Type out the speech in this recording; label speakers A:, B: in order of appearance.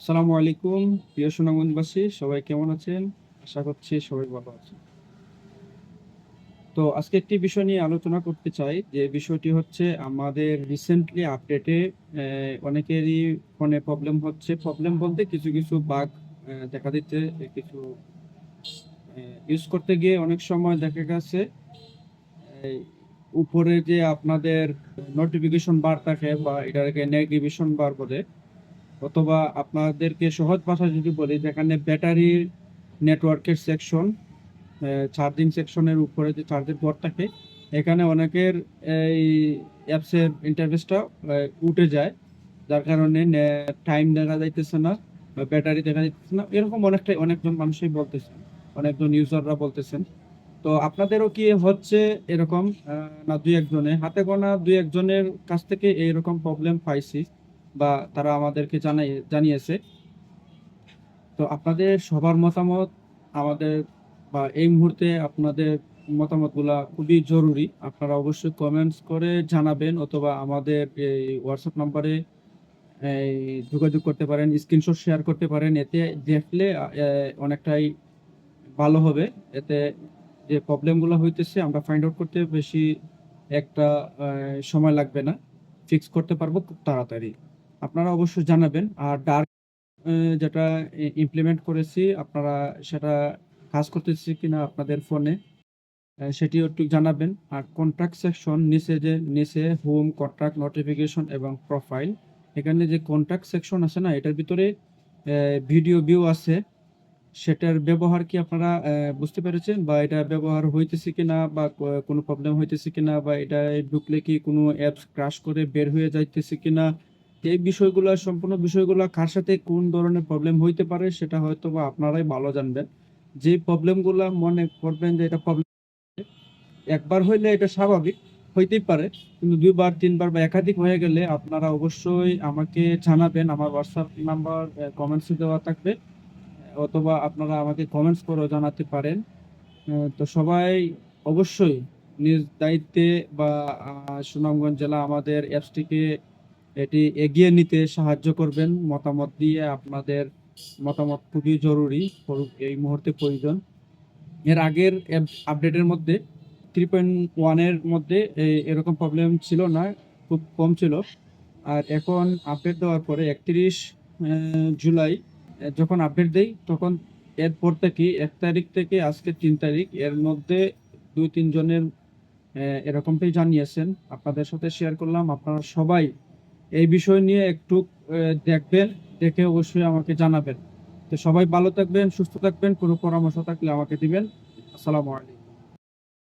A: আসসালামু আলাইকুম। প্রিয় সুনামগঞ্জবাসী সবাই কেমন আছেন? আশা করছি সবাই ভালো আছেন। তো আজকে একটি বিষয় নিয়ে আলোচনা করতে চাই, যে বিষয়টি হচ্ছে আমাদের রিসেন্টলি আপডেটে অনেকেরই ফোনে প্রবলেম হচ্ছে। প্রবলেম বলতে কিছু কিছু বাগ দেখা দিচ্ছে। কিছু ইউজ করতে গিয়ে অনেক সময় দেখা গেছে এই উপরে যে আপনাদের নোটিফিকেশন বার থাকে বা এটাকে নেভিগেশন বার বলে, অথবা আপনাদেরকে সহজ ভাষায় যদি বলি, যেখানে ব্যাটারি নেটওয়ার্কের সেকশন, চার্জিং সেকশনের উপরে যে চার্জের পড থাকে, এখানে অনেকের এই অ্যাপসের ইন্টারফেসটা উঠে যায়, যার কারণে টাইম দেখা যাইতেছে না বা ব্যাটারি দেখা যাইতেছে না, এরকম অনেকজন মানুষই বলতেছেন, অনেকজন ইউজাররা বলতেছেন। তো আপনাদেরও কি হচ্ছে এরকম? না দুই একজনে, হাতে গোনা দুই একজনের কাছ থেকে এইরকম প্রবলেম পাইছি বা তারা আমাদেরকে জানিয়েছে। তো আপনাদের সবার মতামত আমাদের বা এই মুহূর্তে আপনাদের মতামতগুলা খুবই জরুরি। আপনারা অবশ্যই কমেন্টস করে জানাবেন, অথবা আমাদের এই হোয়াটসঅ্যাপ নাম্বারে এই যোগাযোগ করতে পারেন, স্ক্রিনশট শেয়ার করতে পারেন। এতে দেখলে অনেকটাই ভালো হবে। এতে যে প্রবলেমগুলো হইতেছে আমরা ফাইন্ড আউট করতে বেশি একটা সময় লাগবে না, ফিক্স করতে পারবো খুব তাড়াতাড়ি। আপনারা অবশ্যই জানাবেন। আর ডার্ক যেটা ইমপ্লিমেন্ট করেছি, আপনারা সেটা কাজ করতেছি কিনা আপনাদের ফোনে, সেটিও একটু জানাবেন। আর কন্ট্রাক্ট সেকশন নিচে হোম, কন্ট্রাক্ট, নোটিফিকেশন এবং প্রোফাইল, এখানে যে কন্ট্রাক্ট সেকশন আছে না, এটার ভিতরে ভিডিও ভিউ আছে। সেটার ব্যবহার কি আপনারা বুঝতে পেরেছেন, বা এটা ব্যবহার হইতেছে কিনা, বা কোনো প্রবলেম হইতেছে কিনা, বা এটা ঢুকলে কি কোনো অ্যাপস ক্রাশ করে বের হয়ে যাইতেছে কিনা, এই বিষয়গুলো, সম্পূর্ণ বিষয়গুলো কার সাথে কোন ধরনের প্রবলেম হইতে পারে সেটা হয়তো বা আপনারাই ভালো জানবেন। যে প্রবলেমগুলো মনে করবেন যে এটা প্রবলেম, একবার হইলে এটা স্বাভাবিক, হইতেই পারে, কিন্তু দুইবার তিনবার বা একাধিক হয়ে গেলে আপনারা অবশ্যই আমাকে জানাবেন। আমার হোয়াটসঅ্যাপ নাম্বার কমেন্টসে দেওয়া থাকবে, অথবা আপনারা আমাকে কমেন্টস করেও জানাতে পারেন। তো সবাই অবশ্যই নিজ দায়িত্বে বা সুনামগঞ্জ জেলা আমাদের অ্যাপসটিকে এটি এগিয়ে নিতে সাহায্য করবেন মতামত দিয়ে। আপনাদের মতামত খুবই জরুরি, এই মুহূর্তে প্রয়োজন। এর আগের আপডেটের মধ্যে 3.1 এর মধ্যে এরকম প্রবলেম ছিল না, খুব কম ছিল। আর এখন আপডেট দেওয়ার পরে 31 জুলাই যখন আপডেট দেই, তখন এরপর থেকে 1 তারিখ থেকে আজকে 3 তারিখ, এর মধ্যে দুই তিনজনের এরকমটাই জানিয়েছেন। আপনাদের সাথে শেয়ার করলাম। আপনারা সবাই এই বিষয় নিয়ে একটু দেখবেন, দেখে অবশ্যই আমাকে জানাবেন। তো সবাই ভালো থাকবেন, সুস্থ থাকবেন। কোনো পরামর্শ থাকলে আমাকে দিবেন। আসসালামু আলাইকুম।